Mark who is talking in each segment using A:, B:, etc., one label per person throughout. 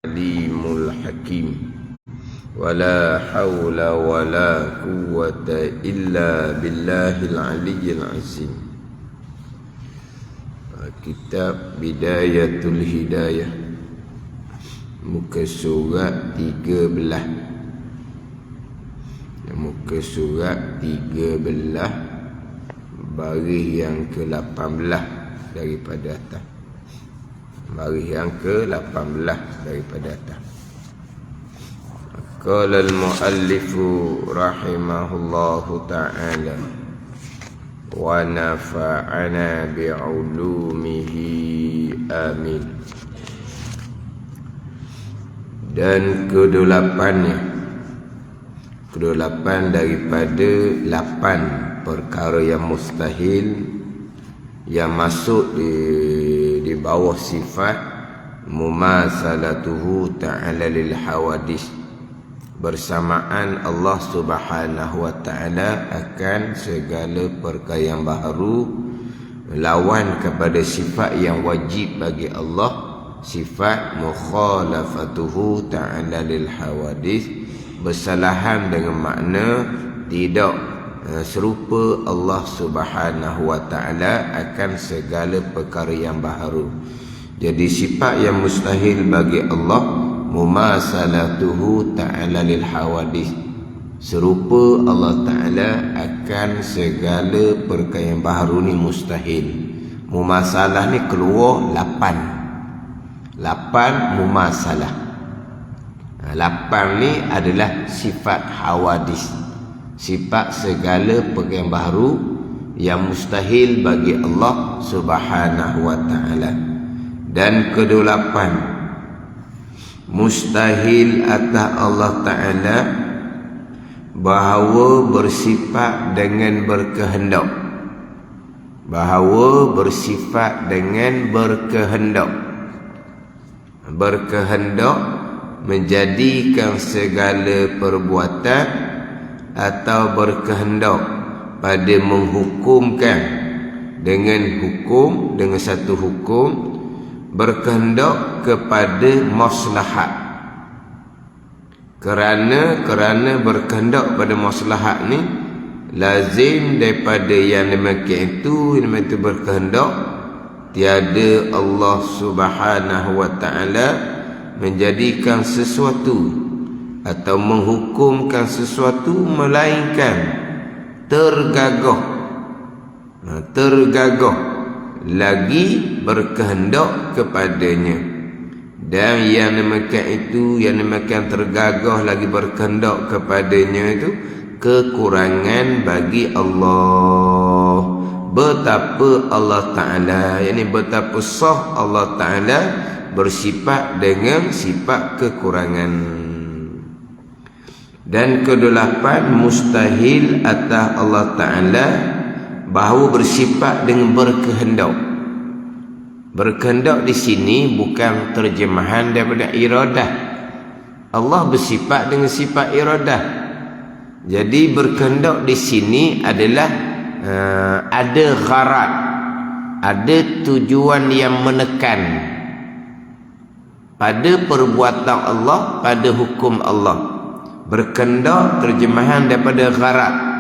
A: Alimul Hakim. Wala hawla wala quwwata illa billahil aliyyil azim. Kitab Bidayatul Hidayah, muka surat 13. Muka surat 13, baris yang ke-18 daripada atas. Baris yang ke-18 daripada atas. Qala al-muallifu rahimahullahu ta'ala wa nafa'ana bi'ulumihi amin. Dan kedelapan daripada 8 perkara yang mustahil yang masuk di bawah sifat mumasalatuhu ta'ala lil hawadis, bersamaan Allah Subhanahu wa ta'ala akan segala perkara yang baharu, lawan kepada sifat yang wajib bagi Allah, sifat mukhalafatuhu ta'ala lil hawadis, bersalahan dengan makna tidak serupa Allah Subhanahu wa ta'ala akan segala perkara yang baharu. Jadi sifat yang mustahil bagi Allah mumasalatuhu ta'ala lil hawadis, serupa Allah ta'ala akan segala perkara yang baharu ni mustahil. Mumasalah ni keluar 8 mumasalah. 8 ni adalah sifat hawadis, sifat segala perkara yang baharu yang mustahil bagi Allah Subhanahu wa ta'ala. Dan ke-8, mustahil atas Allah Ta'ala bahawa bersifat dengan berkehendak. Bahawa bersifat dengan berkehendak. Berkehendak menjadikan segala perbuatan atau berkehendak pada menghukumkan dengan satu hukum, berkehendak kepada maslahat. Kerana berkehendak pada maslahat ni lazim daripada yang demikian itu berkehendak, tiada Allah Subhanahu wa ta'ala menjadikan sesuatu atau menghukumkan sesuatu melainkan tergagah lagi berkehendak kepadanya. Dan yang demikian tergagah lagi berkehendak kepadanya itu kekurangan bagi Allah. Betapa Allah Ta'ala, betapa sah Allah Ta'ala bersifat dengan sifat kekurangan. Dan ke-8, mustahil atas Allah Ta'ala bahawa bersifat dengan berkehendak. Berkehendak di sini bukan terjemahan daripada iradah. Allah bersifat dengan sifat iradah. Jadi berkehendak di sini adalah ada gharad, ada tujuan yang menekan pada perbuatan Allah, pada hukum Allah. Berkehendak terjemahan daripada gharad.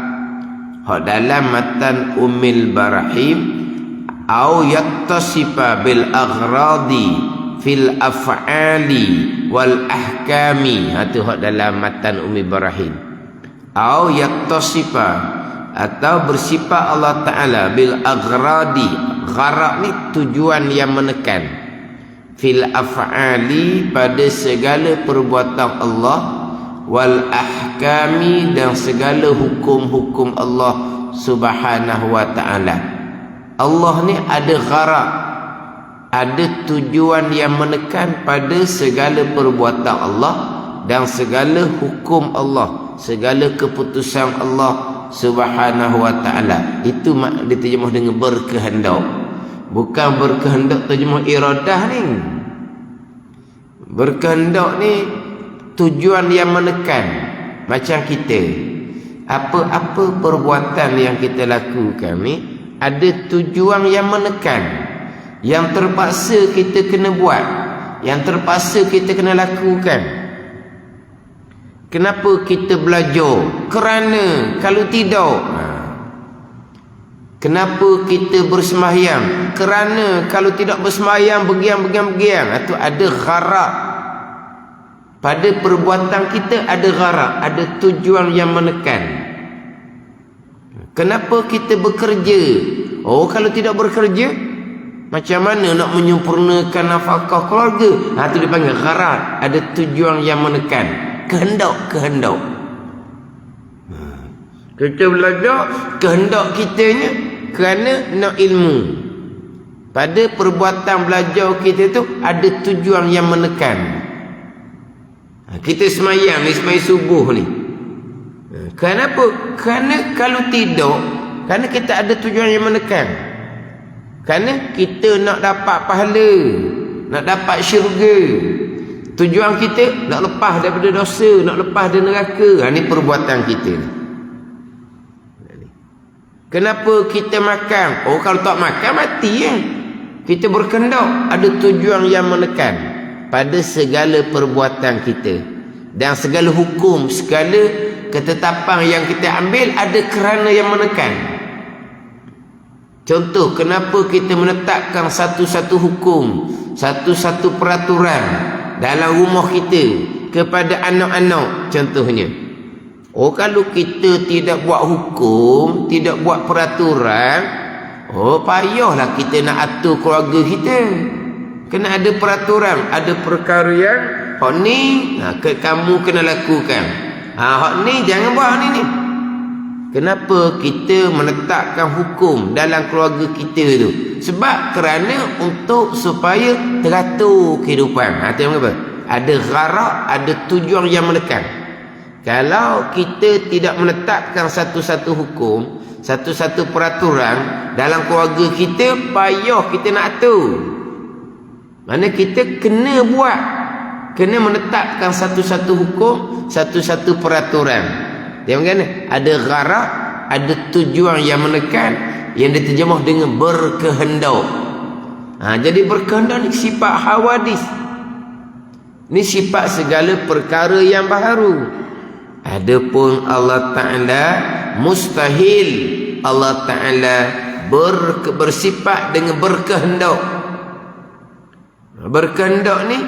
A: Hak dalam matan Ummil Barahim, au yattasifa bil aghradi fil af'ali wal ahkami. Itu hak dalam matan Ummil Barahim. Au yattasifa, atau bersifat Allah Ta'ala bil aghradi. Gharad ni tujuan yang menekan. Fil af'ali, pada segala perbuatan Allah, wal ahkami, dan segala hukum-hukum Allah Subhanahu wa ta'ala. Allah ni ada gharad, ada tujuan yang menekan pada segala perbuatan Allah dan segala hukum Allah, segala keputusan Allah Subhanahu wa ta'ala. Itu diterjemah dengan berkehendak. Bukan berkehendak terjemah iradah ni. Berkehendak ni tujuan yang menekan. Macam kita, apa-apa perbuatan yang kita lakukan ni ada tujuan yang menekan, yang terpaksa kita kena buat. yang terpaksa kita kena lakukan. Kenapa kita belajar? Kerana kalau tidak, kenapa kita bersembahyang? Kerana kalau tidak bersembahyang, begiang. Itu ada gharak. Pada perbuatan kita ada gharak, ada tujuan yang menekan. Kenapa kita bekerja? Oh, kalau tidak bekerja, macam mana nak menyempurnakan nafkah keluarga? Itu dipanggil gharak, ada tujuan yang menekan. Kehendak. Kita belajar kehendak kitanya kerana nak ilmu. Pada perbuatan belajar kita tu ada tujuan yang menekan. Kita semayang ni, semayang subuh ni. Kenapa? Kerana kalau tidak, kerana kita ada tujuan yang menekan. Kerana kita nak dapat pahala, nak dapat syurga. Tujuan kita nak lepas daripada dosa, nak lepas dari neraka. Ini perbuatan kita. Kenapa kita makan? Oh, kalau tak makan mati ya. Kita berkehendak, ada tujuan yang menekan pada segala perbuatan kita. Dan segala hukum, segala ketetapan yang kita ambil ada kerana yang menekan. Contoh, kenapa kita menetapkan satu-satu hukum, satu-satu peraturan dalam rumah kita kepada anak-anak contohnya. Oh, kalau kita tidak buat hukum, tidak buat peraturan, oh payahlah kita nak atur keluarga kita. Kena ada peraturan, ada perkara yang hak ni kamu kena lakukan. Hak ni jangan buat ni. Kenapa kita menetapkan hukum dalam keluarga kita tu? Sebab kerana untuk supaya teratur kehidupan. Tengok apa? Ada gharak, ada tujuan yang menekan. Kalau kita tidak menetapkan satu-satu hukum, satu-satu peraturan dalam keluarga kita, payah kita nak atur. Mana kita kena buat, kena menetapkan satu-satu hukum, satu-satu peraturan. Dia mana? Ada gharak, ada tujuan yang menekan, yang diterjemah dengan berkehendak. Jadi berkehendak ni sifat hawadis. Ni sifat segala perkara yang baharu. Adapun Allah Ta'ala mustahil Allah Ta'ala bersifat dengan berkehendak. Berkehendak ni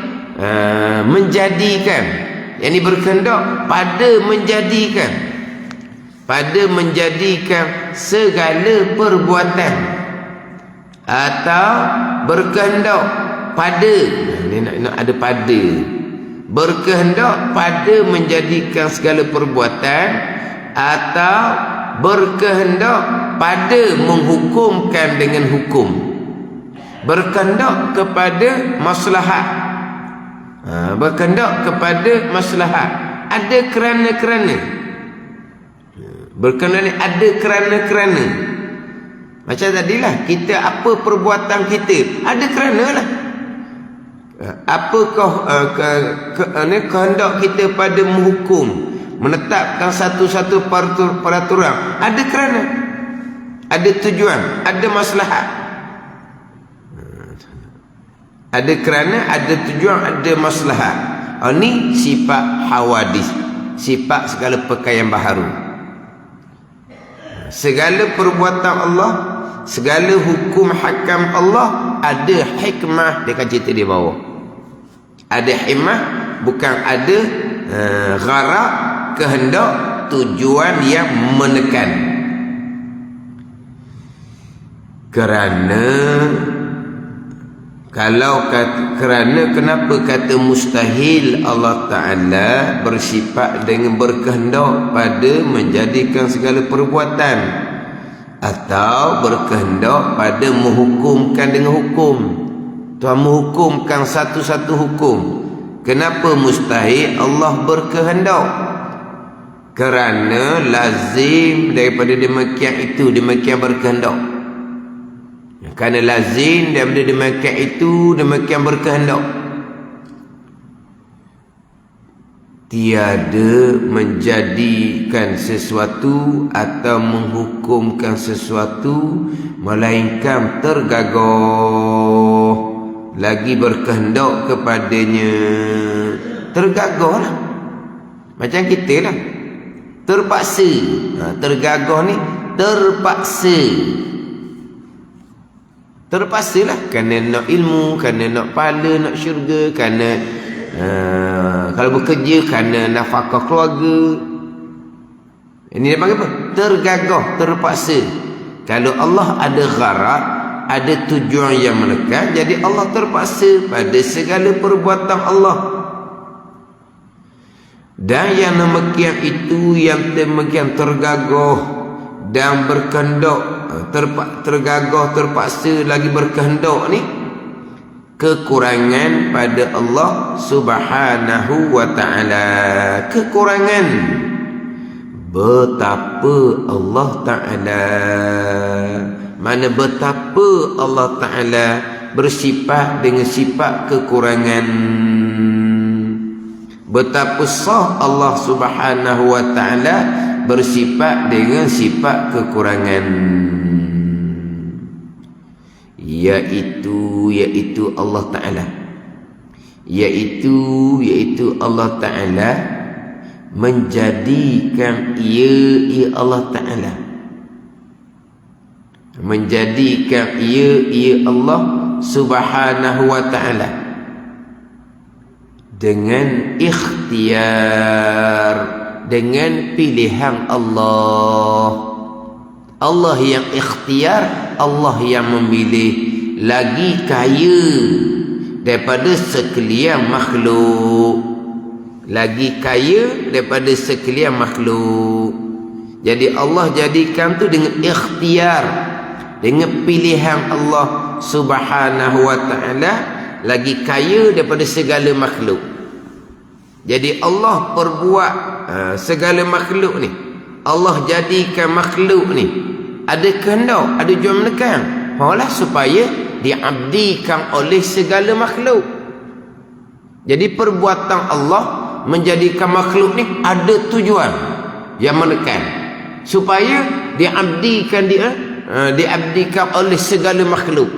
A: menjadikan. Yang ni berkehendak pada menjadikan. Pada menjadikan segala perbuatan. Atau berkehendak pada. Ni nak ada pada. Berkehendak pada menjadikan segala perbuatan. Atau berkehendak pada menghukumkan dengan hukum. Berkehendak kepada maslahat. Berkehendak kepada maslahat. Ada kerana-kerana. Berkehendak ni ada kerana-kerana. Macam tadilah, kita apa perbuatan kita, ada kerana lah. Apakah kehendak kita pada menghukum, menetapkan satu-satu peraturan, ada kerana, ada tujuan, ada maslahat. Ada kerana, ada tujuan, ada maslahat. Ini sifat hawadis, sifat segala perkara yang baharu. Segala perbuatan Allah, segala hukum hakam Allah ada hikmah. Dia akan cerita di bawah. Ada hikmah, bukan ada gharak, kehendak, tujuan yang menekan. Kerana kerana kenapa kata mustahil Allah Ta'ala bersifat dengan berkehendak pada menjadikan segala perbuatan, atau berkehendak pada menghukumkan dengan hukum. Tuhan menghukumkan satu-satu hukum. Kenapa mustahil Allah berkehendak? Kerana lazim daripada demikian itu, demikian berkehendak. Kerana lazim daripada demikian itu, demikian berkehendak. Tiada menjadikan sesuatu atau menghukumkan sesuatu melainkan tergagah lagi berkehendak kepadanya. Tergagah lah. Macam kita lah. Terpaksa. Tergagah ni terpaksa. Terpaksa lah. Kerana nak ilmu, kerana nak pahala, nak syurga, kerana kalau bekerja, kerana nafkah keluarga. Ini dia panggil apa? Tergagah, terpaksa. Kalau Allah ada gharat, ada tujuan yang menekan, jadi Allah terpaksa pada segala perbuatan Allah. Dan yang demikian itu, yang demikian tergagah dan berkehendak, tergagah, terpaksa lagi berkehendak ni, kekurangan pada Allah Subhanahu wa ta'ala. Kekurangan betapa Allah Ta'ala, mana betapa Allah Ta'ala bersifat dengan sifat kekurangan. Betapa sah Allah Subhanahu wa Ta'ala bersifat dengan sifat kekurangan. Iaitu Allah Ta'ala, iaitu Allah Ta'ala menjadikan ia Allah Ta'ala, menjadikan ia Allah Subhanahu wa Ta'ala dengan ikhtiar, dengan pilihan Allah. Allah yang ikhtiar, Allah yang memilih, lagi kaya daripada sekalian makhluk, lagi kaya daripada sekalian makhluk. Jadi Allah jadikan tu dengan ikhtiar, dengan pilihan Allah Subhanahu wa ta'ala, lagi kaya daripada segala makhluk. Jadi Allah perbuat segala makhluk ni, Allah jadikan makhluk ni ada kehendak, ada tujuan menekan, supaya diabdikan oleh segala makhluk. Jadi perbuatan Allah menjadikan makhluk ni ada tujuan yang menekan, supaya diabdikan diabdikan oleh segala makhluk.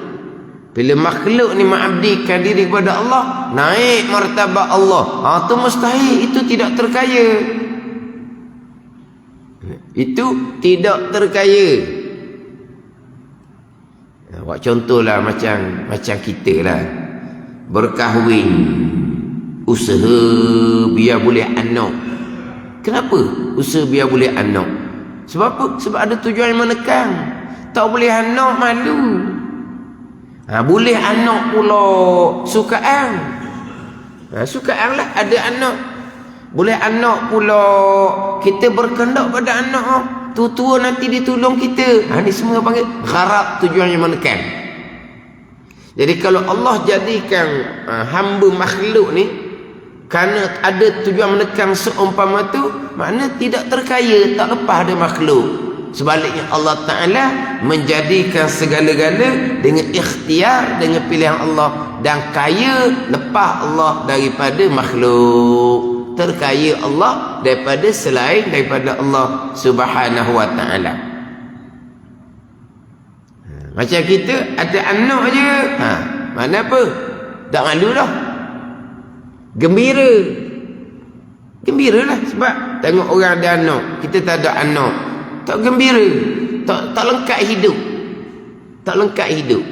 A: Bila makhluk ni mengabdikan diri kepada Allah, naik martabat Allah. Tu mustahil, itu tidak terkaya. Itu tidak terkaya. Buat contohlah macam kita lah, berkahwin, usaha biar boleh anak. Kenapa usaha biar boleh anak? Sebab apa? Sebab ada tujuan yang menekan. Tak boleh anak, malu. Boleh anak pula sukaan. Sukaan lah ada anak. Boleh anak pula kita berkehendak pada anak. Tua-tua nanti ditolong kita. Ini semua panggil gharab, tujuan yang menekan. Jadi kalau Allah jadikan hamba makhluk ni kerana ada tujuan menekan seumpama tu, makna tidak terkaya, tak lepas ada makhluk. Sebaliknya Allah Ta'ala menjadikan segala-gala dengan ikhtiar, dengan pilihan Allah, dan kaya lepas Allah daripada makhluk. Terkaya Allah daripada selain daripada Allah Subhanahu wa Ta'ala. Macam kita ada anak je, mana apa? Tak malu dah. Gembiralah sebab tengok orang ada anak, kita tak ada anak. Tak gembira, tak lengkap hidup. Tak lengkap hidup.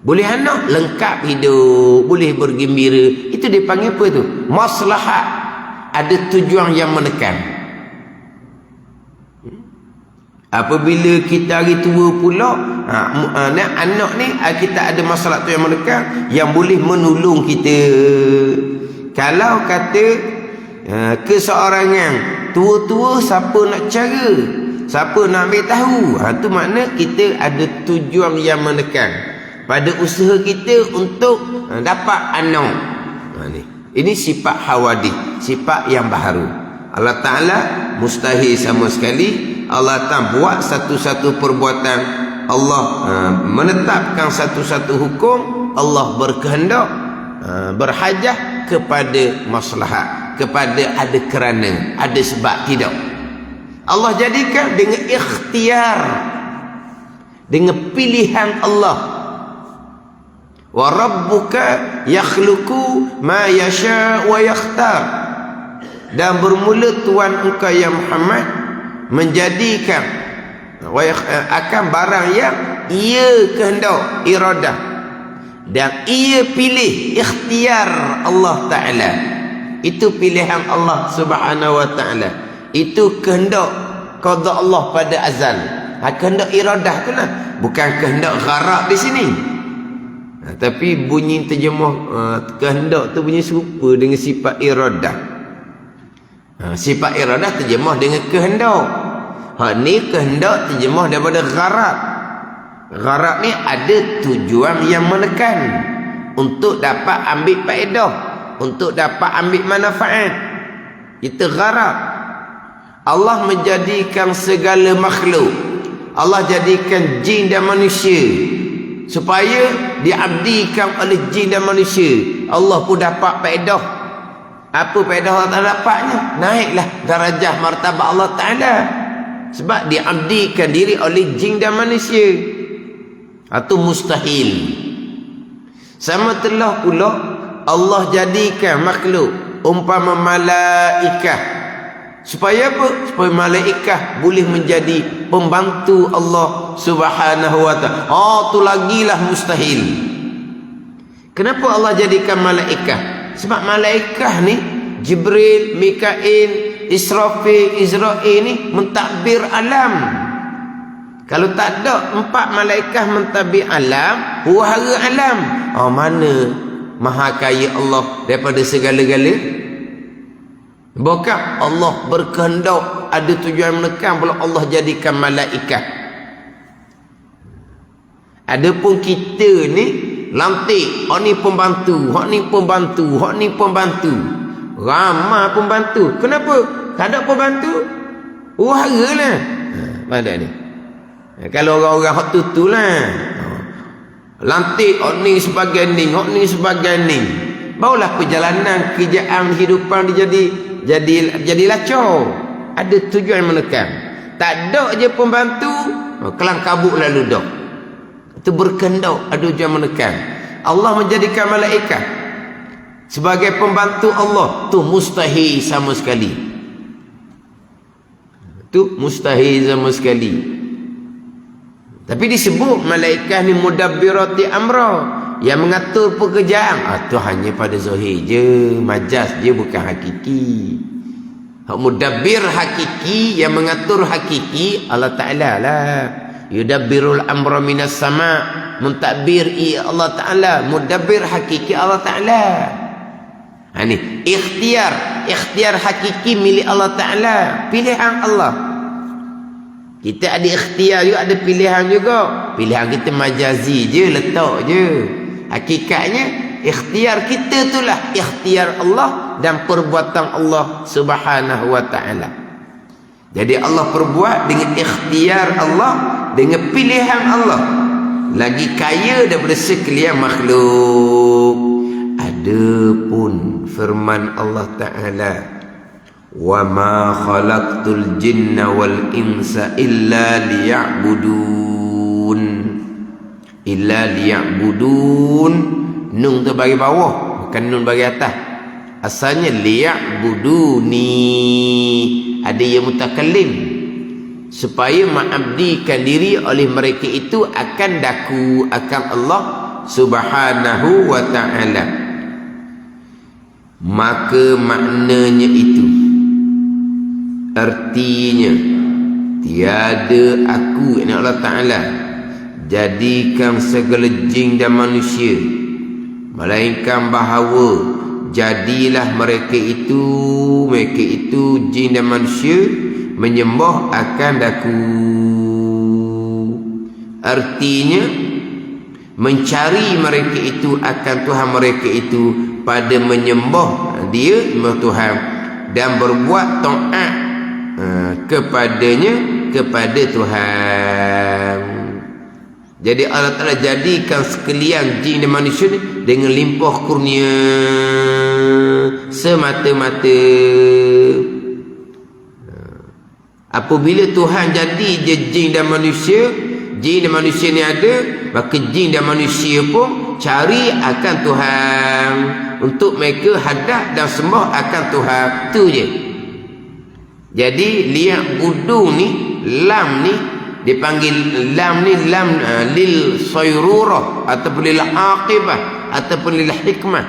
A: Boleh anak, lengkap hidup, boleh bergembira. Itu dipanggil apa tu? Maslahat. Ada tujuan yang menekan. Apabila kita hari tua pula, anak ni kita ada masalah tu yang menekan, yang boleh menolong kita. Kalau kata keseorangan tua-tua, siapa nak cara, siapa nak ambil tahu, tu makna kita ada tujuan yang menekan pada usaha kita untuk dapat anak. Ini sifat hawadith, sifat yang baharu. Allah Ta'ala mustahil sama sekali. Allah Ta'ala buat satu-satu perbuatan, Allah menetapkan satu-satu hukum, Allah berkehendak, berhajah kepada maslahat, kepada ada kerana, ada sebab. Tidak. Allah jadikan dengan ikhtiar, dengan pilihan Allah. Wa rabbuka yakhluqu ma yasha wa yakhtar. Dan bermula Tuhan engkau ya Muhammad menjadikan akan barang yang ia kehendak, iradah, dan ia pilih, ikhtiar Allah Ta'ala. Itu pilihan Allah Subhanahu wa Ta'ala. Itu kehendak qada Allah pada azal. Kehendak iradah tu lah, bukan kehendak gharaq di sini. Tapi bunyi terjemah kehendak tu bunyi serupa dengan sifat iradah. Sifat iradah terjemah dengan kehendak. Ni kehendak terjemah daripada gharaq. Gharaq ni ada tujuan yang menekan untuk dapat ambil faedah, untuk dapat ambil manfaat. Itu gharaq. Allah menjadikan segala makhluk, Allah jadikan jin dan manusia supaya diabdikan oleh jin dan manusia. Allah pun dapat faedah. Apa faedah Allah Ta'ala dapatnya? Naiklah darajah martabat Allah Ta'ala, sebab diabdikan diri oleh jin dan manusia. Itu mustahil. Sama telah pula Allah jadikan makhluk umpama malaikah. Supaya apa? Supaya malaikah boleh menjadi pembantu Allah Subhanahu wa Ta'ala. Tu lagilah mustahil. Kenapa Allah jadikan malaikah? Sebab malaikah ni, Jibril, Mikail, Israfil, Izrail ni mentadbir alam. Kalau tak ada empat malaikah mentadbir alam, wahara alam, mana maha kaya Allah daripada segala-gala? Bukan Allah berkehendak, ada tujuan menekan pula Allah jadikan malaikah. Adapun kita ni lantik, hak ni pembantu, hak ni pembantu, hak ni pembantu. Ramai pembantu. Kenapa? Tak ada pembantu, wahara lah. Mana ni? Kalau orang-orang hak tu lah, lantik, hak ni sebagai ni, hak ni sebagai ni, barulah perjalanan kerjaan kehidupan dia jadi lacau. Ada tujuan menekan. Tak ada je pembantu, kelang kabut lalu dah. Itu berkehendak, ada tujuan menekan. Allah menjadikan malaikat sebagai pembantu Allah, tu mustahil sama sekali. Tu mustahil sama sekali. Tapi disebut malaikat ni mudabbirati amra, yang mengatur pekerjaan. Tu hanya pada zahir je, majaz je, bukan hakiki. Hak mudabbir hakiki, yang mengatur hakiki Allah Ta'ala lah. Yudabbirul amra minas sama', mentadbir Allah Ta'ala. Mudabbir hakiki Allah Ta'ala. Ni ikhtiar hakiki milik Allah Ta'ala, pilihan Allah. Kita ada ikhtiar juga, ada pilihan juga. Pilihan kita majazi je, letak je. Hakikatnya ikhtiar kita itulah ikhtiar Allah dan perbuatan Allah Subhanahu wa Ta'ala. Jadi Allah perbuat dengan ikhtiar Allah, dengan pilihan Allah. Lagi kaya daripada sekalian makhluk. Adapun firman Allah Ta'ala, wa ma khalaqtul jinna wal insa illa liya'budun. Illa liya'budun. Nun tu bagi bawah, bukan nun bagi atas. Asalnya liya'buduni, ada yang mutakallim, supaya mengabdikan diri oleh mereka itu akan daku, akan Allah Subhanahu wa Ta'ala. Maka maknanya itu, artinya, tiada aku, ini Allah Ta'ala, jadikan segala jin dan manusia, melainkan bahawa jadilah mereka itu jin dan manusia menyembah akan daku. Artinya mencari mereka itu akan Tuhan mereka itu pada menyembah dia, Tuhan, dan berbuat taat kepadanya, kepada Tuhan. Jadi Allah Ta'ala jadikan sekalian jin dan manusia dengan limpah kurnia semata-mata. Apabila Tuhan jadi je jin dan manusia ni ada, maka jin dan manusia pun cari akan Tuhan, untuk mereka hadap dan sembah akan Tuhan. Tu je. Jadi liya'budu ni, lam ni dipanggil lam ni lam lil sayrurah ataupun lil aqibah ataupun lil hikmah.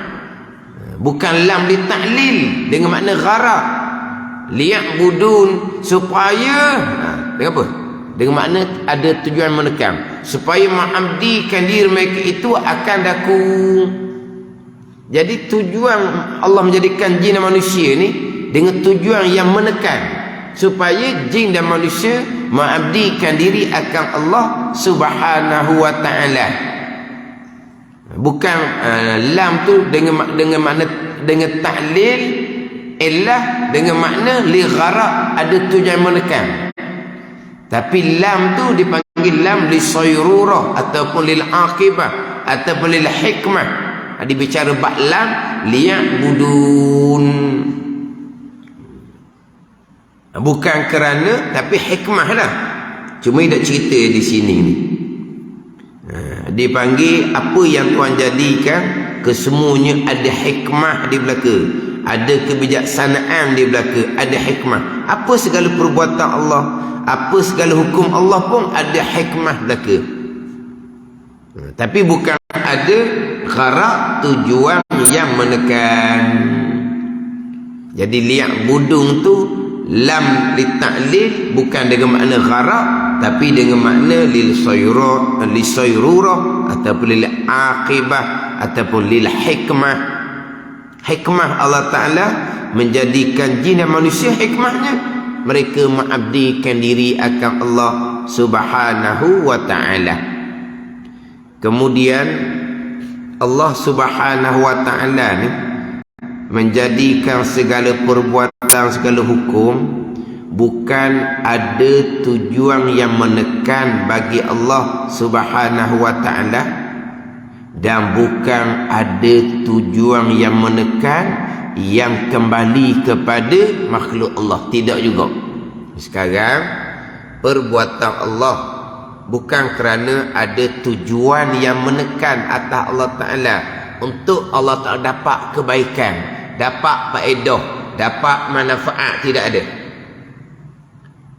A: Bukan lam li ta'lil dengan makna gharaq. Liya'budun, supaya dengan apa? Dengan makna ada tujuan menekan, supaya mengabdikan diri mereka itu akan daku. Jadi tujuan Allah menjadikan jin dan manusia ni dengan tujuan yang menekan, supaya jin dan manusia mengabdikan diri akan Allah Subhanahu wa ta'ala. Bukan lam tu dengan makna dengan ta'lil, illah dengan makna li gharaq, ada tujuan menekan. Tapi lam tu dipanggil lam li sayrurah ataupun lil aqibah ataupun lil hikmah. Ada bicara bab lam liya'budun. Bukan kerana, tapi hikmah lah. Cuma dia cerita di sini ni. Dia panggil apa yang Tuhan jadikan, kesemuanya ada hikmah di belakang. Ada kebijaksanaan di belakang, ada hikmah. Apa segala perbuatan Allah, apa segala hukum Allah pun ada hikmah belaka. Tapi bukan ada gharaq, tujuan yang menekan. Jadi liya'budun tu lam li ta'lil, bukan dengan makna gharaq, tapi dengan makna lil sayrurah ataupun lil aqibah ataupun lil hikmah. Hikmah Allah Ta'ala menjadikan jin dan manusia, hikmahnya mereka mengabdikan diri akan Allah Subhanahu wa Ta'ala. Kemudian Allah Subhanahu wa Ta'ala ni menjadikan segala perbuatan, segala hukum bukan ada tujuan yang menekan bagi Allah Subhanahu wa Ta'ala, dan bukan ada tujuan yang menekan yang kembali kepada makhluk Allah. Tidak juga. Sekarang perbuatan Allah bukan kerana ada tujuan yang menekan atas Allah Ta'ala, untuk Allah Ta'ala dapat kebaikan, dapat faedah, dapat manfaat. Tidak ada.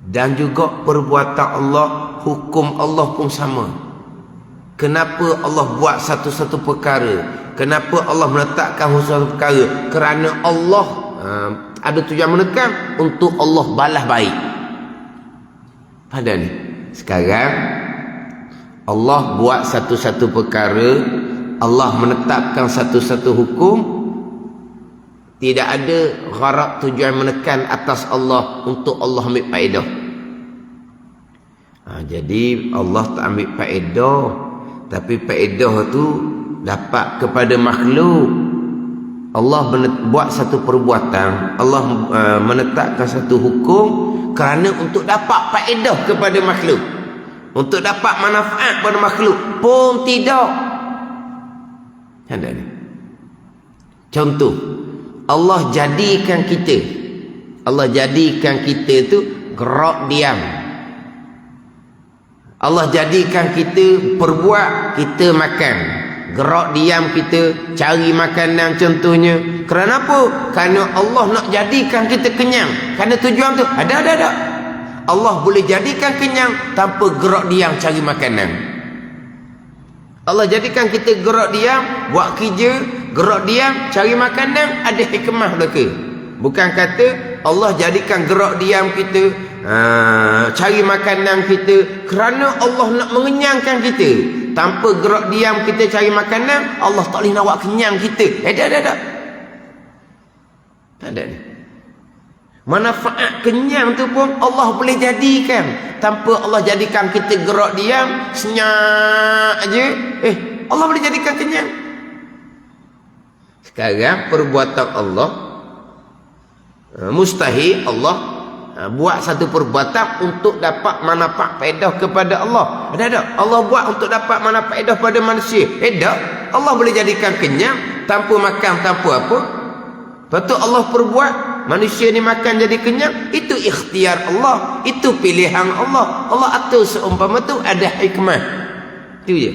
A: Dan juga perbuatan Allah, hukum Allah pun sama. Kenapa Allah buat satu-satu perkara? Kenapa Allah meletakkan satu perkara? Kerana Allah ada tujuan menekan, untuk Allah balas baik. Pada ni sekarang Allah buat satu-satu perkara, Allah menetapkan satu-satu hukum, tidak ada gharaq, tujuan menekan atas Allah, untuk Allah ambil faedah. Jadi Allah tak ambil faedah, tapi faedah tu dapat kepada makhluk. Allah buat satu perbuatan, Allah menetapkan satu hukum kerana untuk dapat faedah kepada makhluk, untuk dapat manfaat pada makhluk pun tidak. Ada ni. Contoh, Allah jadikan kita tu gerak diam. Allah jadikan kita perbuat, kita makan. Gerak diam kita cari makanan contohnya. Kerana apa? Kerana Allah nak jadikan kita kenyang. Kerana tujuan tu ada. Allah boleh jadikan kenyang tanpa gerak diam cari makanan. Allah jadikan kita gerak diam, buat kerja, gerak diam, cari makanan, ada hikmah belaka. Bukan kata Allah jadikan gerak diam kita, cari makanan kita kerana Allah nak mengenyangkan kita. Tanpa gerak diam kita cari makanan, Allah tak boleh nak buat kenyang kita. Tak ada ni. Manfaat kenyang tu pun Allah boleh jadikan. Tanpa Allah jadikan kita gerak diam, senyap aja, Allah boleh jadikan kenyang. Sekarang perbuatan Allah, mustahil Allah buat satu perbuatan untuk dapat manfaat faedah kepada Allah. Ada. Allah buat untuk dapat manfaat faedah pada manusia. Tak. Allah boleh jadikan kenyang tanpa makan, tanpa apa. Lepas tu Allah perbuat manusia ni makan jadi kenyang. Itu ikhtiar Allah, itu pilihan Allah. Allah atur seumpama tu ada hikmah. Itu je.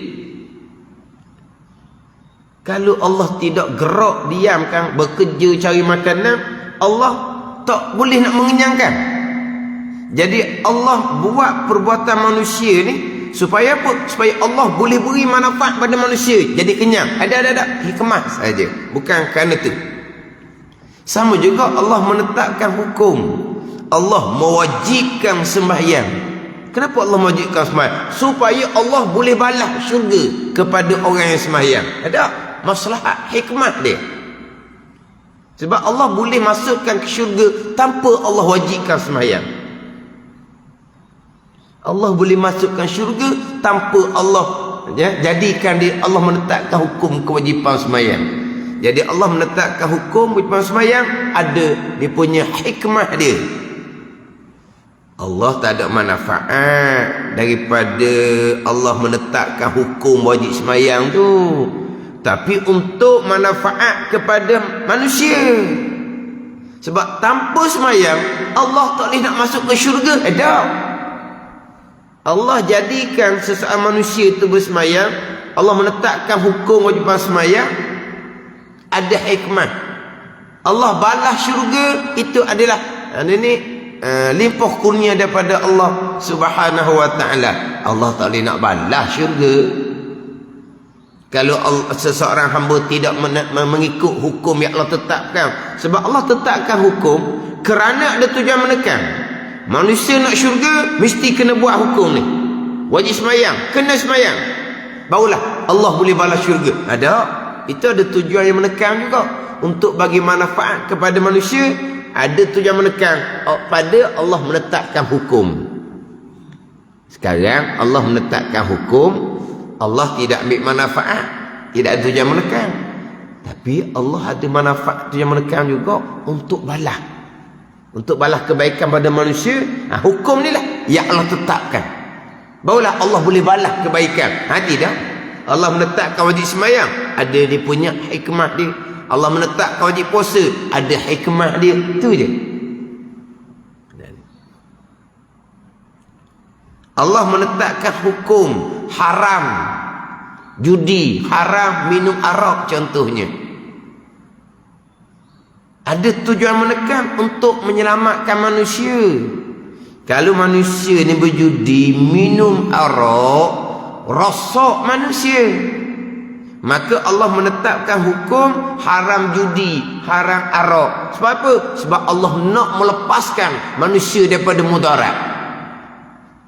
A: Kalau Allah tidak gerak diamkan, bekerja cari makanan, Allah tak boleh nak mengenyangkan. Jadi Allah buat perbuatan manusia ni supaya apa? Supaya Allah boleh beri manfaat pada manusia jadi kenyang. Ada hikmah saja, bukan kerana tu. Sama juga Allah menetapkan hukum. Allah mewajibkan sembahyang. Kenapa Allah mewajibkan sembahyang? Supaya Allah boleh balas syurga kepada orang yang sembahyang. Ada maslahat, hikmah dia. Sebab Allah boleh masukkan ke syurga tanpa Allah wajibkan sembahyang. Allah boleh masukkan syurga tanpa Allah jadikan dia, Allah menetapkan hukum kewajipan sembahyang. Jadi Allah menetapkan hukum kewajipan sembahyang, ada dia punya hikmah dia. Allah tak ada manfaat daripada Allah menetapkan hukum wajib sembahyang tu, tapi untuk manfaat kepada manusia. Sebab tanpa sembahyang Allah tak boleh nak masuk ke syurga. Ada Allah jadikan seseorang manusia itu bersemayang, Allah menetapkan hukum wajiban semayang, ada hikmah. Allah balas syurga, itu adalah limpah kurnia daripada Allah Subhanahu wa ta'ala. Allah tak boleh nak balas syurga kalau seseorang hamba tidak mengikut hukum yang Allah tetapkan. Sebab Allah tetapkan hukum kerana ada tujuan menekan. Manusia nak syurga mesti kena buat hukum ni. Wajib semayang, kena semayang, barulah Allah boleh balas syurga. Ada, itu ada tujuan yang menekan juga, untuk bagi manfaat kepada manusia. Ada tujuan menekan pada Allah menetapkan hukum. Sekarang Allah menetapkan hukum, Allah tidak ambil manfaat, tidak ada tujuan menekan. Tapi Allah ada manfaat tujuan menekan juga untuk balas, untuk balas kebaikan pada manusia. Hukum ni lah yang Allah tetapkan, barulah Allah boleh balas kebaikan. Tidak, Allah menetapkan wajib sembahyang, ada dia punya hikmah dia. Allah menetapkan wajib puasa, ada hikmah dia. Itu je. Allah menetapkan hukum haram judi, haram minum arak contohnya. Ada tujuan menekan untuk menyelamatkan manusia. Kalau manusia ni berjudi, minum arak, rosak manusia. Maka Allah menetapkan hukum haram judi, haram arak. Sebab apa? Sebab Allah nak melepaskan manusia daripada mudarat.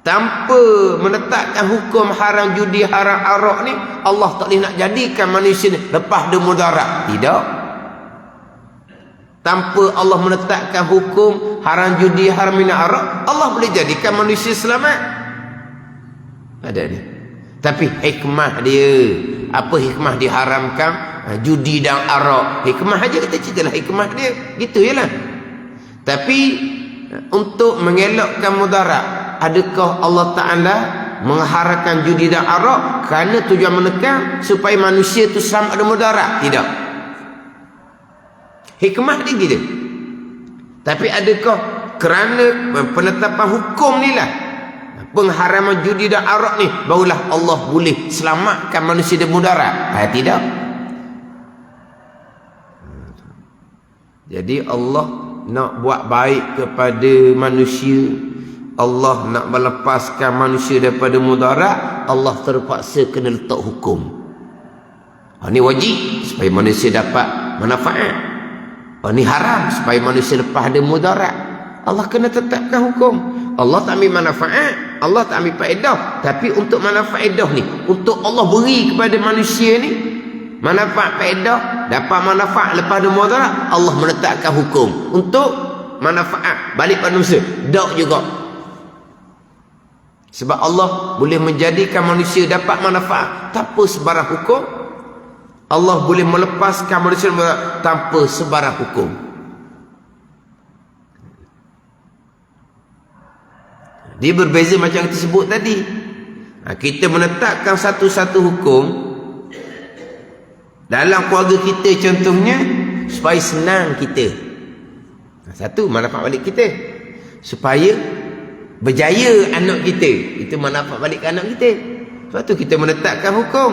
A: Tanpa menetapkan hukum haram judi, haram arak ni, Allah tak boleh nak jadikan manusia ni lepas dari mudarat. Tidak. Tanpa Allah menetapkan hukum haram judi, haram minum arak, Allah boleh jadikan manusia selamat. Ada ni. Tapi hikmah dia, apa hikmah diharamkan judi dan arak? Hikmah aja kita ceritalah hikmah dia, gitu jelah. Tapi untuk mengelakkan mudarat, adakah Allah Ta'ala mengharamkan judi dan arak kerana tujuan menekan supaya manusia itu selamat dari mudarat? Tidak. Hikmah dia gitu. Tapi adakah kerana penetapan hukum ni lah, pengharaman judi dan arak ni, barulah Allah boleh selamatkan manusia dari mudarat? Tidak. Jadi Allah nak buat baik kepada manusia, Allah nak melepaskan manusia daripada mudarat, Allah terpaksa kena letak hukum. Ini wajib supaya manusia dapat manfaat, ini haram supaya manusia lepas dari mudarat. Allah kena tetapkan hukum. Allah tak ambil manfaat, Allah tak ambil faedah. Tapi untuk manfaat ni, untuk Allah beri kepada manusia ni manfaat faedah, dapat manfaat lepas dari mudarat, Allah menetapkan hukum untuk manfaat balik pada manusia. Tak juga. Sebab Allah boleh menjadikan manusia dapat manfaat tanpa sebarang hukum. Allah boleh melepaskan manusia tanpa sebarang hukum. Dia berbeza macam kita sebut tadi. Kita menetapkan satu-satu hukum dalam keluarga kita contohnya, supaya senang kita. Satu, manfaat balik kita, supaya berjaya anak kita, itu manfaat balik ke anak kita. Sebab tu kita menetapkan hukum.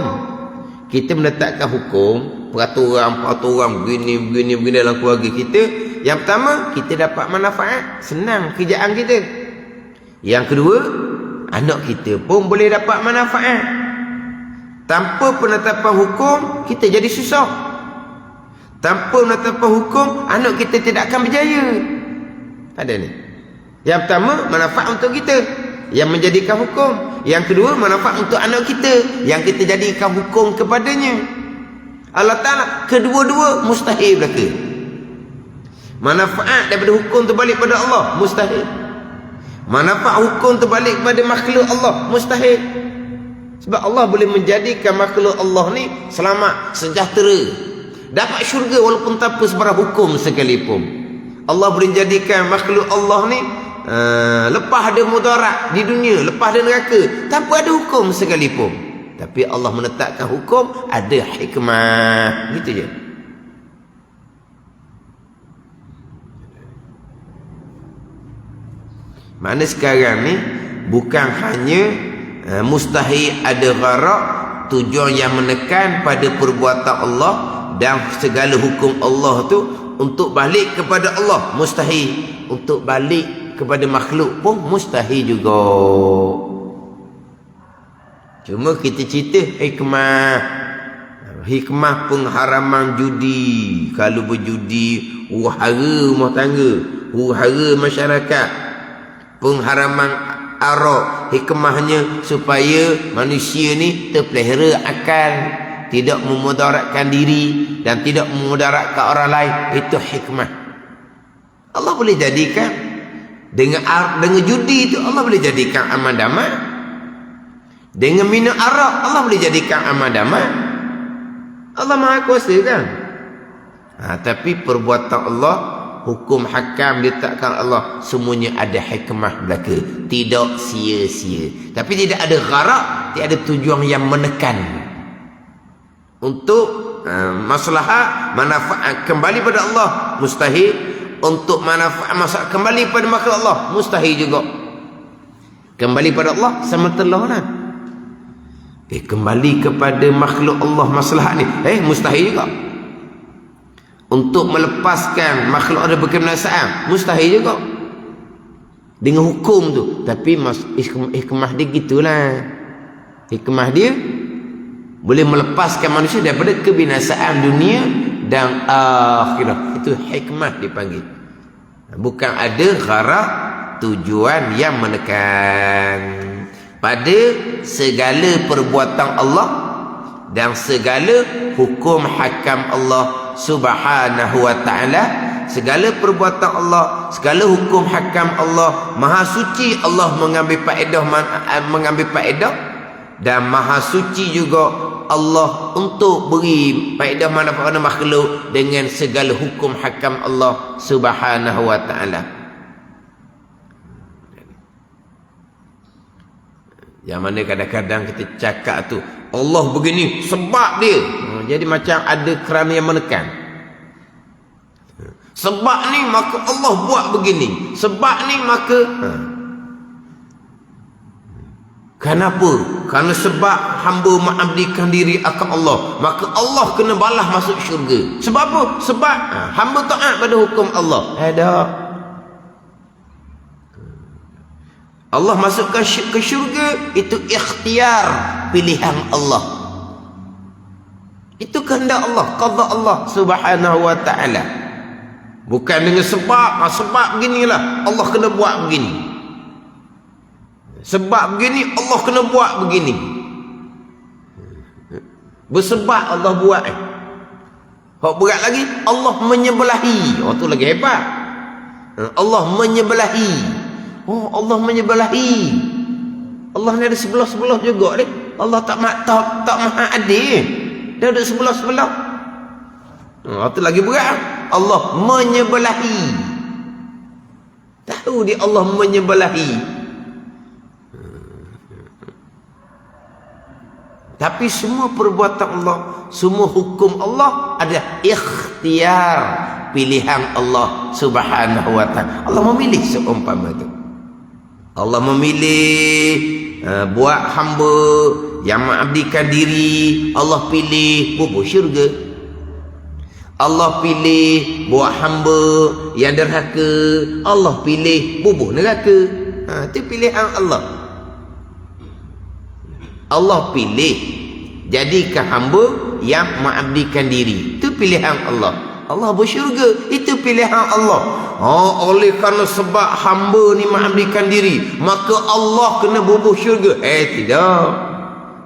A: kita menetapkan hukum, peraturan begini dalam keluarga kita. Yang pertama, kita dapat manfaat, senang kerjaan kita. Yang kedua, anak kita pun boleh dapat manfaat. Tanpa penetapan hukum, kita jadi susah. Tanpa penetapan hukum, anak kita tidak akan berjaya. Ada ni. Yang pertama, manfaat untuk kita yang menjadikan hukum. Yang kedua, manfaat untuk anak kita yang kita jadikan hukum kepadanya. Allah Ta'ala, kedua-dua mustahil belaka. Manfaat daripada hukum terbalik pada Allah, mustahil. Manfaat hukum terbalik pada makhluk Allah, mustahil. Sebab Allah boleh menjadikan makhluk Allah ni selamat, sejahtera, dapat syurga walaupun tanpa sebarang hukum sekalipun. Allah boleh jadikan makhluk Allah ni lepas ada mudarat di dunia, lepas ada neraka, tanpa ada hukum sekalipun. Tapi Allah menetapkan hukum, ada hikmah. Gitu je. Mana sekarang ni bukan hanya mustahil ada gharak, tujuan yang menekan pada perbuatan Allah dan segala hukum Allah tu untuk balik kepada Allah, mustahil. Untuk balik kepada makhluk pun mustahil juga. Cuma kita cerita hikmah pengharaman judi. Kalau berjudi, huru-hara rumah tangga, huru-hara masyarakat. Pengharaman arak, hikmahnya supaya manusia ni terpelihara akal, tidak memudaratkan diri dan tidak memudaratkan orang lain. Itu hikmah. Allah boleh jadikan dengan judi itu, Allah boleh jadikan aman damai. Dengan minum arak, Allah boleh jadikan aman damai. Allah Maha Kuasa kan. Tapi perbuatan Allah, hukum hakam diletakkan Allah, semuanya ada hikmah belaka, tidak sia-sia. Tapi tidak ada gharak, tidak ada tujuan yang menekan untuk maslahat, manfaat kembali pada Allah, mustahil. Untuk manfaat masalah kembali pada makhluk Allah, mustahil juga. Kembali pada Allah sama telah lah. Kembali kepada makhluk Allah masalah ni, mustahil juga. Untuk melepaskan makhluk ada berkenaan, mustahil juga. Dengan hukum tu. Tapi hikmah dia gitulah. Hikmah dia boleh melepaskan manusia daripada kebinasaan dunia dan akhirah. Itu hikmah dipanggil. Bukan ada gharak, tujuan yang menekan pada segala perbuatan Allah dan segala hukum hakam Allah Subhanahu wa ta'ala. Segala perbuatan Allah, segala hukum hakam Allah, maha suci Allah mengambil faedah, dan maha suci juga Allah untuk beri faedah manfaat pada makhluk dengan segala hukum hakam Allah Subhanahu wa ta'ala. Yang mana kadang-kadang kita cakap tu Allah begini sebab dia, jadi macam ada kerana yang menekan. Sebab ni maka Allah buat begini, sebab ni maka kenapa? Kerana sebab hamba mengabdikan diri akan Allah, maka Allah kena balas masuk syurga. Sebab apa? Sebab hamba taat pada hukum Allah. Allah masukkan ke syurga, itu ikhtiar, pilihan Allah. Itu kehendak Allah, qada Allah Subhanahu wa ta'ala. Bukan dengan sebab beginilah Allah kena buat begini. Sebab begini Allah kena buat begini. Bersebab Allah buat. Hak berat lagi, Allah menyebelahi. Tu lagi hebat. Allah menyebelahi. Allah menyebelahi. Allah ni ada sebelah-sebelah juga ni. Allah tak maha adil. Dia ada sebelah-sebelah. Tu lagi berat. Allah menyebelahi. Tahu dia Allah menyebelahi. Tapi semua perbuatan Allah, semua hukum Allah adalah ikhtiar, pilihan Allah Subhanahu wa ta'ala. Allah memilih seumpama itu. Allah memilih buat hamba yang mengabdikan diri, Allah pilih bubuh syurga. Allah pilih buat hamba yang derhaka, Allah pilih bubuh neraka. Itu pilihan Allah. Allah pilih jadikan hamba yang mengabdikan diri. Itu pilihan Allah. Allah bersyurga, itu pilihan Allah. Oleh kerana sebab hamba ni mengabdikan diri, maka Allah kena bubuh syurga. Tidak.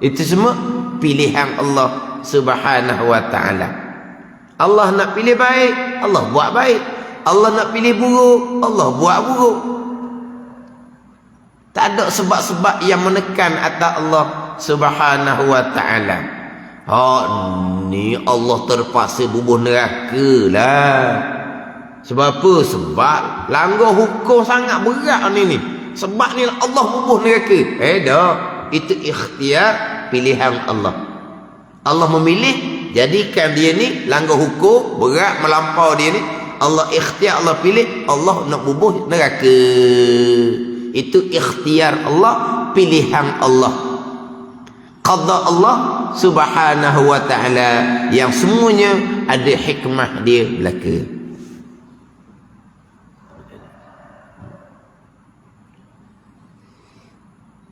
A: Itu semua pilihan Allah Subhanahu wa ta'ala. Allah nak pilih baik, Allah buat baik. Allah nak pilih buruk, Allah buat buruk. Tak ada sebab-sebab yang menekan atas Allah Subhanahu wa ta'ala. Ni Allah terpaksa bubuh neraka lah. Sebab apa? Sebab langgar hukum sangat berat ni. Sebab ni Allah bubuh neraka. Dah. Itu ikhtiar pilihan Allah. Allah memilih jadikan dia ni langgar hukum berat melampau dia ni. Allah ikhtiar, Allah pilih, Allah nak bubuh neraka. Itu ikhtiar Allah, pilihan Allah. Qada Allah Subhanahu wa ta'ala, yang semuanya ada hikmah dia belaka.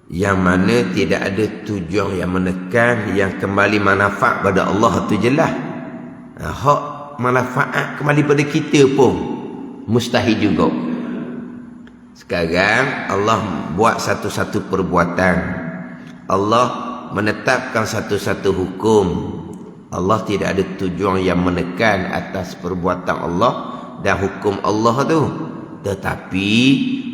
A: Yang mana tidak ada tujuan yang menekan, yang kembali manfaat pada Allah tu jelas. Hak manfaat kembali pada kita pun mustahil juga. Sekarang Allah buat satu-satu perbuatan, Allah menetapkan satu-satu hukum. Allah tidak ada tujuan yang menekan atas perbuatan Allah dan hukum Allah tu, tetapi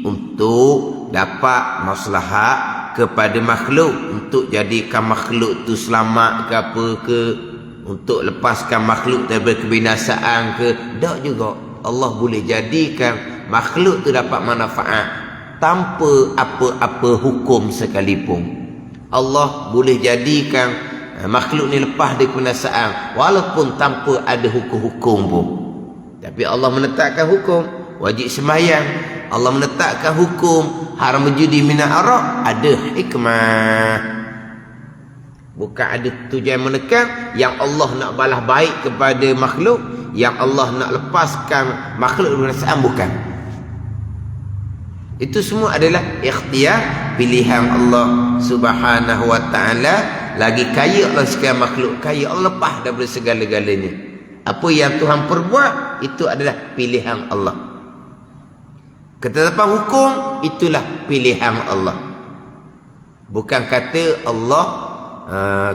A: untuk dapat maslahat kepada makhluk, untuk jadikan makhluk tu selamat ke apa ke, untuk lepaskan makhluk daripada kebinasaan ke, tak juga. Allah boleh jadikan makhluk tu dapat manfaat tanpa apa-apa hukum sekalipun. Allah boleh jadikan makhluk ni lepas dari kebinasaan walaupun tanpa ada hukum-hukum pun. Tapi Allah menetapkan hukum wajib sembahyang, Allah menetapkan hukum haram berjudi minal arak, ada hikmah. Bukan ada tujuan menekan, yang Allah nak balas baik kepada makhluk, yang Allah nak lepaskan makhluk dari kebinasaan, bukan. Itu semua adalah ikhtiar pilihan Allah Subhanahu wa ta'ala. Lagi kaya Allah sekalian makhluk, kaya Allah lepas daripada segala-galanya. Apa yang Tuhan perbuat, itu adalah pilihan Allah. Ketetapan hukum, itulah pilihan Allah. Bukan kata Allah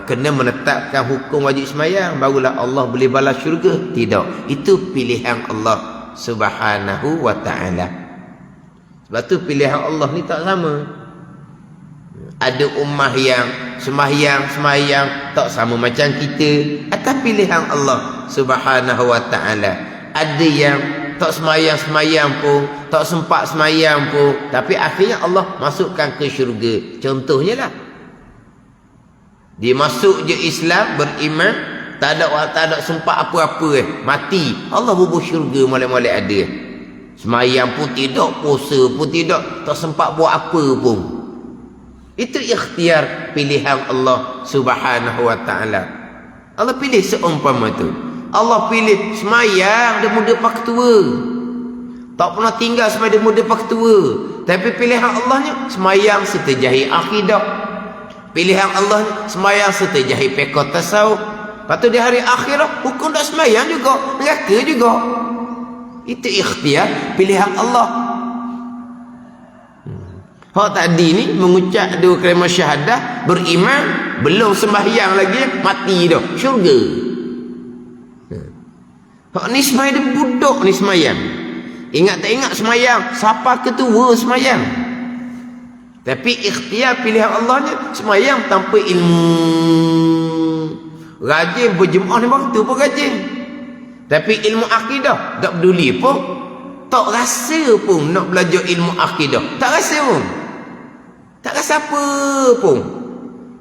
A: kena menetapkan hukum wajib sembahyang barulah Allah boleh balas syurga. Tidak. Itu pilihan Allah Subhanahu wa ta'ala. Sebab tu pilihan Allah ni tak sama. Ada ummah yang sembahyang tak sama macam kita, atas pilihan Allah Subhanahu wa ta'ala. Ada yang tak sembahyang pun, tak sempat sembahyang pun, tapi akhirnya Allah masukkan ke syurga. Contohnya lah, dia masuk je Islam, beriman, tak ada sempat apa-apa, mati, Allah bubuh syurga molek-molek ada. Semayang pun tidak, puasa pun tidak, tak sempat buat apa pun. Itu ikhtiar pilihan Allah Subhanahu wa ta'ala. Allah pilih seumpama tu. Allah pilih semayang dia muda pak tua, tak pernah tinggal semayang dia muda pak tua. Tapi pilihan Allahnya semayang serta jahil akidah. Pilihan Allah semayang serta jahil fiqh tasawuf. Lepas tu di hari akhirat hukum tak semayang juga, neraka juga. Itu ikhtiar pilihan Allah. Hak tadi ni mengucap dua kalimah syahadah, beriman, belum sembahyang lagi, mati dah, syurga. Hak ni semayang dia budak ni semayang. Ingat tak ingat semayang, siapa ketua semayang. Tapi ikhtiar pilihan Allahnya semayang tanpa ilmu. Rajin berjemaah ni waktu pun rajin. Tapi ilmu akidah tak peduli pun, tak rasa pun nak belajar ilmu akidah, tak rasa pun, tak rasa apa pun.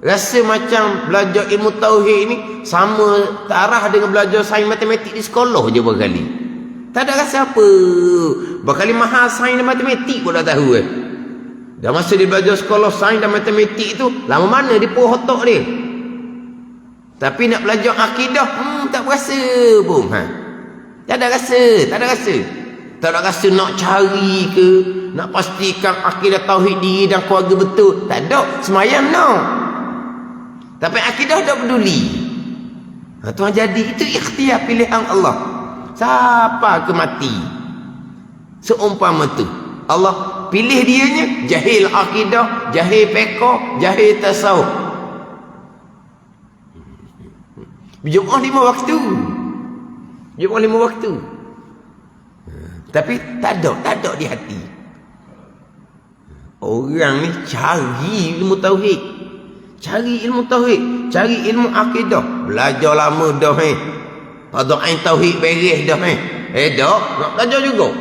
A: Rasa macam belajar ilmu tauhid ni sama tarah dengan belajar sains matematik di sekolah je berkali. Tak ada rasa apa. Berkali mahal sains dan matematik pun dah tahu Dah masa dia belajar sekolah sains dan matematik tu, lama mana dia pun otak dia. Tapi nak belajar akidah, tak berasa pun. Tak ada rasa. Tak ada rasa nak cari ke, nak pastikan akidah tauhid diri dan keluarga betul. Tak ada. Semayang no. Tapi akidah tak peduli. Tuan jadi itu ikhtiar pilihan Allah. Siapa ke mati? Seumpama tu. Allah pilih dianya jahil akidah, jahil fiqh, jahil tasawuf. Jumaat 5 waktu. Jumaat 5 waktu. Tapi tak ada di hati. Orang ni cari ilmu tauhid. Cari ilmu tauhid, cari ilmu akidah. Belajar lama dah Qada'in tauhid beres dah dah, nak belajar juga.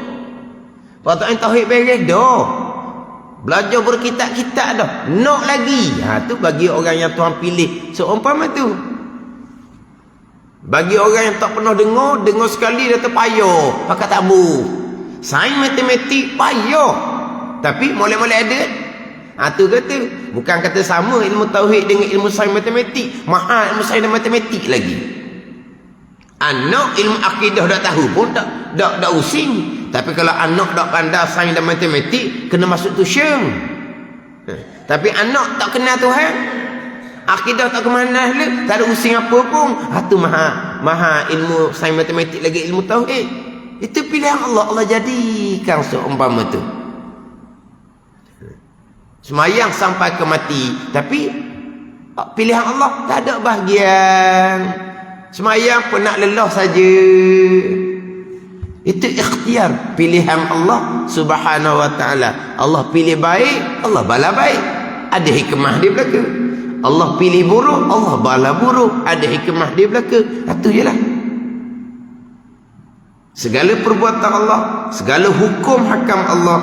A: Qada'in tauhid beres dah. Belajar berkitab-kitab dah. Nak lagi. Tu bagi orang yang Tuhan pilih seumpama tu. Bagi orang yang tak pernah dengar sekali dah terpayah. Pakai tabu. Sains matematik payah. Tapi molek-molek ada. Tu kata, bukan kata sama ilmu tauhid dengan ilmu sains matematik. Mahal ilmu sains dan matematik lagi. Anak ilmu akidah dah tahu pun tak using. Tapi kalau anak tak pandai sains dan matematik, kena masuk tuition. Tapi anak tak kenal Tuhan, akidah tak ke mana le, tak ada using apa pun. Tu maha ilmu sains matematik lagi ilmu tauhid. Itu pilihan Allah. Allah jadikan seumpama tu. Semayang sampai ke mati. Tapi pilihan Allah tak ada bahagian. Semayang pun nak lelah saja. Itu ikhtiar pilihan Allah subhanahu wa ta'ala. Allah pilih baik, Allah bala baik. Ada hikmah di belakang. Allah pilih buruk, Allah bala buruk. Ada hikmah di belakang. Itu je lah. Segala perbuatan Allah, segala hukum hakam Allah,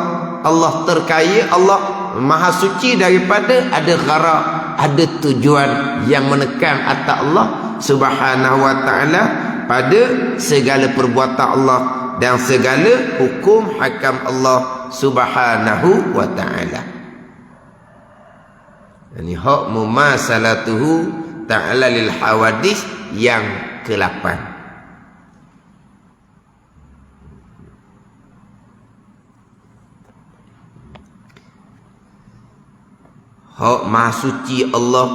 A: Allah terkaya, Allah maha suci daripada ada gharak, ada tujuan yang menekan atas Allah subhanahu wa ta'ala pada segala perbuatan Allah dan segala hukum hakam Allah subhanahu wa ta'ala. Ini hak mumasalatuhu ta'ala lil hawadis yang ke-8. Hak maha suci Allah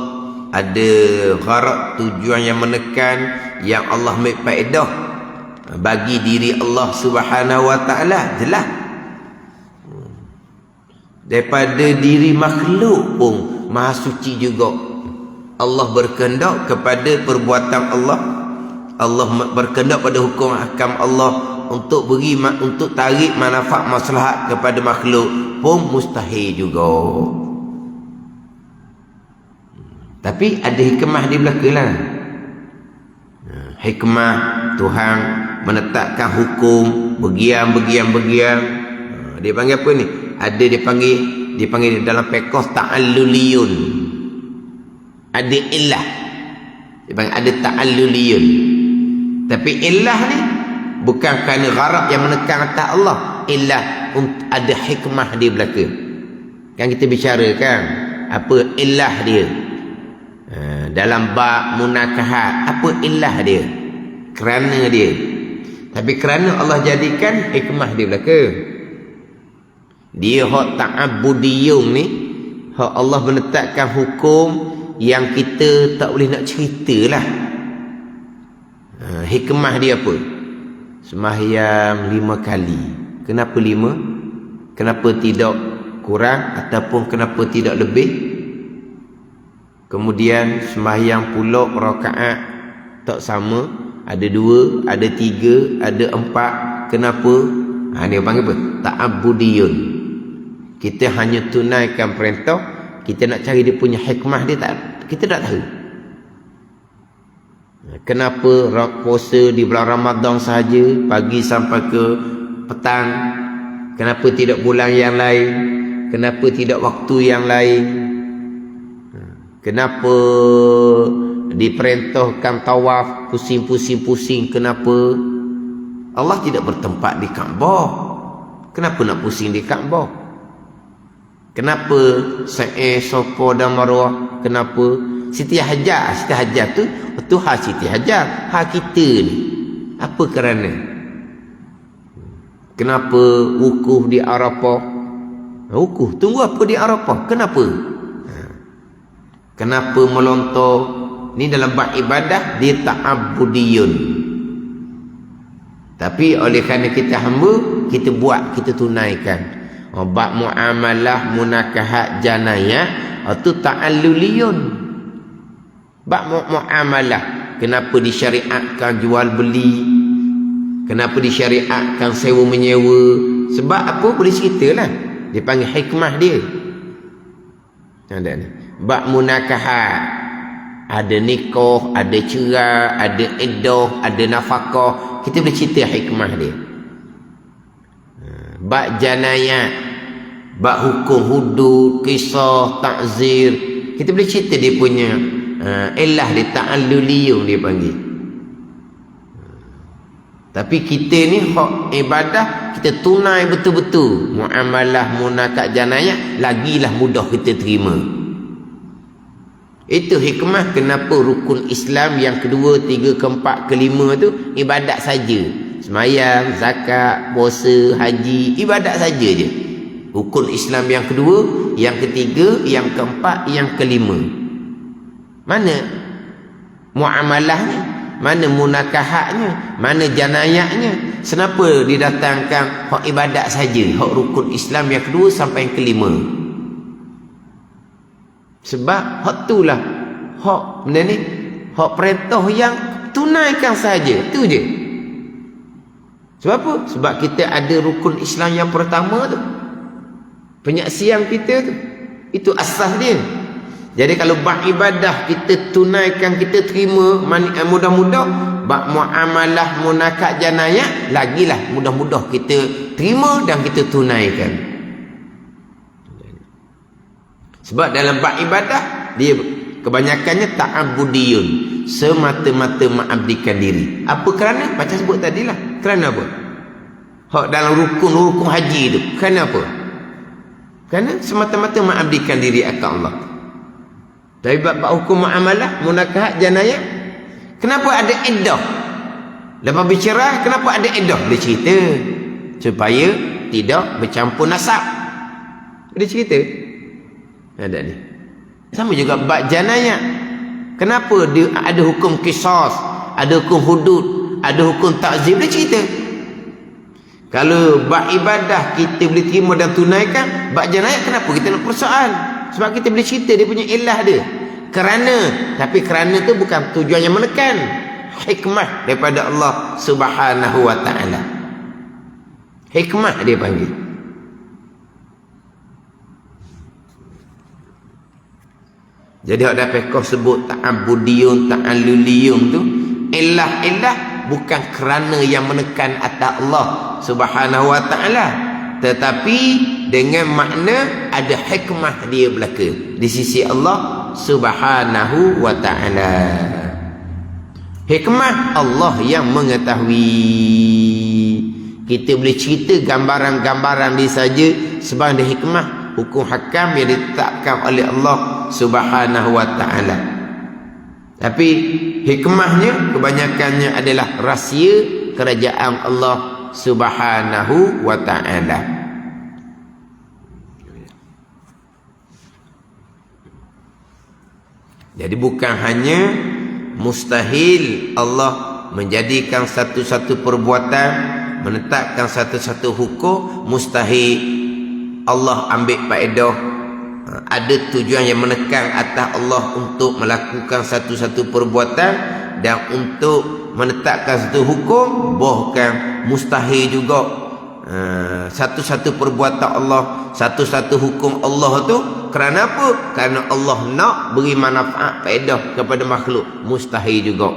A: ada gharak, tujuan yang menekan, yang Allah ambil faedah bagi diri Allah subhanahu wa ta'ala. Jelas daripada diri makhluk pun maha suci juga. Allah berkehendak kepada perbuatan Allah, Allah berkehendak pada hukum hakam Allah untuk beri, untuk tarik manfaat maslahat kepada makhluk pun mustahil juga. Tapi ada hikmah di belakang lah. Hikmah Tuhan menetapkan hukum begian. Dia panggil apa ni? Ada dipanggil dalam fiqh ta'alluliyun. Ada illah. Dia panggil ada ta'alluliyun. Tapi illah ni bukan kerana gharak yang menekan atas Allah. Illah ada hikmah di belakang. Kan kita bicara kan apa illah dia. Dalam bab munakahat, apa illah dia, kerana dia. Tapi kerana Allah jadikan hikmah di belakang. Dia hak ta'abudiyum ni, hak Allah menetapkan hukum yang kita tak boleh nak ceritalah. Hikmah dia apa? Sembahyang 5 kali. Kenapa 5? Kenapa tidak kurang ataupun kenapa tidak lebih? Kemudian sembahyang pula rakaat tak sama, ada 2, ada 3, ada 4. Kenapa? Dia panggil apa? Ta'abudiyun. Kita hanya tunaikan perintah, kita nak cari dia punya hikmah dia kita tak tahu. Kenapa puasa di bulan Ramadan sahaja pagi sampai ke petang? Kenapa tidak bulan yang lain? Kenapa tidak waktu yang lain? Kenapa diperintahkan tawaf pusing? Kenapa? Allah tidak bertempat di Kaabah. Kenapa nak pusing di Kaabah? Kenapa Sa'id, Sopo dan Marwah? Kenapa? Siti Hajar tu hak Siti Hajar, hak kita ni. Apa kerana? Kenapa wukuf di Arafah? Wukuf, tunggu apa di Arafah? Kenapa? Kenapa melontar? Ni dalam bab ibadah dia ta'abbudiyun. Tapi oleh kerana kita hamba, kita buat, kita tunaikan. Bab muamalah, munakahat, janayah, itu ta'alluliyun. Bab muamalah, kenapa disyariatkan jual beli? Kenapa disyariatkan sewa menyewa? Sebab apa? Boleh ceritalah. Dia panggil hikmah dia. Ada ni. Bab munakahat, ada nikah, ada cerai, ada iddah, ada nafkah. Kita boleh cerita hikmah dia. Bab janayat, bab hukum hudud, kisah, takzir, kita boleh cerita dia punya ilah dia, ta'alluliyun dia panggil. Tapi kita ni hak ibadah kita tunai betul-betul. Muamalah, munakat, janayat lagilah mudah kita terima. Itu hikmah kenapa rukun Islam yang kedua, tiga, keempat, kelima tu ibadat saja. Semayang, zakat, puasa, haji, ibadat saja je. Rukun Islam yang kedua, yang ketiga, yang keempat, yang kelima. Mana muamalahnya? Mana munakahatnya? Mana janayatnya? Kenapa didatangkan hak ibadat saja, hak rukun Islam yang kedua sampai yang kelima? Sebab hak itulah hak benda ni, hak perintah yang tunaikan saja, tu je. Sebab apa? Sebab kita ada rukun Islam yang pertama tu, penyaksian kita tu, itu asas dia. Jadi kalau bab ibadah kita tunaikan, kita terima mudah-mudah, bab muamalah, munakat, janayat lagilah mudah-mudah kita terima dan kita tunaikan. Sebab dalam bab ibadah dia kebanyakannya ta'abbudiyun, semata-mata mengabdikan diri. Apa kerana? Macam sebut tadilah. Kerana apa? Hak dalam rukun haji tu. Kerana apa? Kerana semata-mata mengabdikan diri akan Allah. Tapi bab hukum muamalah, munakahat, janayah, kenapa ada iddah? Lepas bercerai, kenapa ada iddah? Dia cerita supaya tidak bercampur nasab. Dia cerita. Ada ni. Sama juga bab janayah. Kenapa dia ada hukum qisas, ada hukum hudud, ada hukum takzir? Dia cerita. Kalau bab ibadah kita boleh terima dan tunaikan, bab janayah kenapa kita nak persoal? Sebab kita boleh cerita dia punya ilah dia. Kerana, tapi kerana tu bukan tujuan yang menekan. Hikmah daripada Allah Subhanahu wa ta'ala. Hikmah dia panggil. Jadi ada fiqh sebut ta'abbudiyun, ta'alluliyun tu, ilah bukan kerana yang menekan atas Allah Subhanahu wa ta'ala, tetapi dengan makna ada hikmah dia belaka di sisi Allah Subhanahu wa ta'ala. Hikmah Allah yang mengetahui. Kita boleh cerita gambaran-gambaran dia saja sebab ada hikmah, hukum hakam yang ditetapkan oleh Allah Subhanahu wa ta'ala. Tapi hikmahnya kebanyakannya adalah rahsia kerajaan Allah Subhanahu wa ta'ala. Jadi bukan hanya mustahil Allah menjadikan satu-satu perbuatan, menetapkan satu-satu hukum, mustahil Allah ambil faedah, ada tujuan yang menekan atas Allah untuk melakukan satu-satu perbuatan dan untuk menetapkan satu hukum, bahkan mustahil juga satu-satu perbuatan Allah, satu-satu hukum Allah tu. Kerana apa? Kerana Allah nak beri manfaat faedah kepada makhluk. Mustahil juga.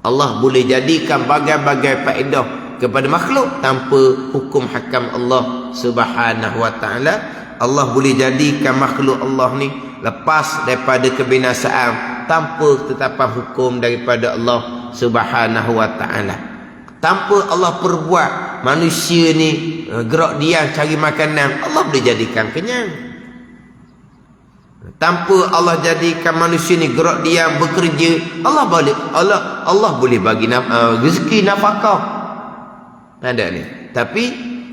A: Allah boleh jadikan bagai-bagai faedah kepada makhluk tanpa hukum hakam Allah Subhanahu wa ta'ala. Allah boleh jadikan makhluk Allah ni lepas daripada kebinasaan tanpa tetapan hukum daripada Allah Subhanahu wa ta'ala. Tanpa Allah perbuat manusia ni gerak diam cari makanan, Allah boleh jadikan kenyang. Tanpa Allah jadikan manusia ni gerak diam bekerja, Allah boleh bagi rezeki nafkah. Ada ni. Tapi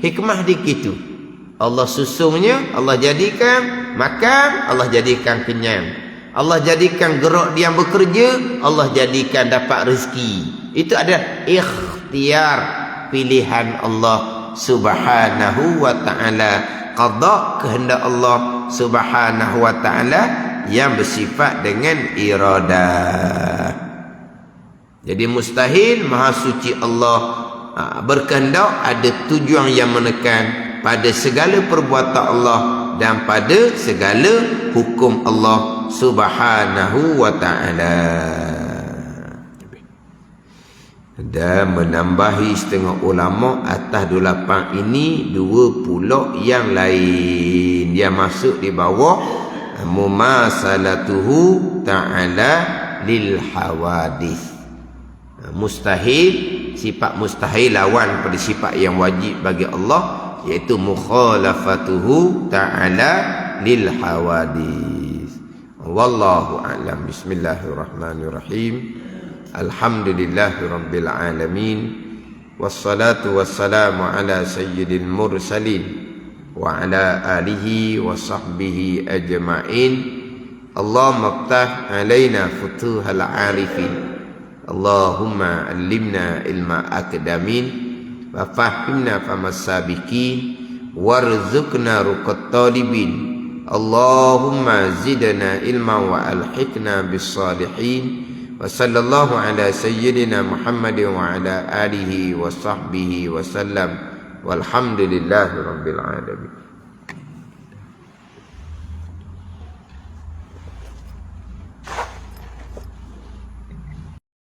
A: hikmah di situ. Allah susungnya, Allah jadikan makan, Allah jadikan kenyang. Allah jadikan gerak diam bekerja, Allah jadikan dapat rezeki. Itu ada ikhtiar, pilihan Allah Subhanahu wa ta'ala. Qada, kehendak Allah Subhanahu wa ta'ala yang bersifat dengan iradah. Jadi mustahil, maha suci Allah berkehendak, ada tujuan yang menekan pada segala perbuatan Allah dan pada segala hukum Allah Subhanahu wa ta'ala. Dan menambahi setengah ulama atas 28 ini dua pula yang lain yang masuk di bawah mumasalatuhu ta'ala lil hawadith. Mustahil, sifat mustahil lawan pada sifat yang wajib bagi Allah, iaitu mukhalafatuhu ta'ala lil hawadith. Wallahu a'lam. Bismillahirrahmanirrahim. Alhamdulillahi rabbil alamin. Wassalatu wassalamu ala sayyidil mursalin wa ala alihi wa sahbihi ajma'in. Allahumma ftah alaina futuhal arifin. Allahumma allimna ilma akdamin wa fahimna famas sabiqin warzuqna ruqat talibin. Allahumma zidna ilma wa alhiqna bis salihin. Wa sallallahu ala sayyidina Muhammadin wa ala alihi wa sahbihi wa sallam. Walhamdulillahi rabbil alamin.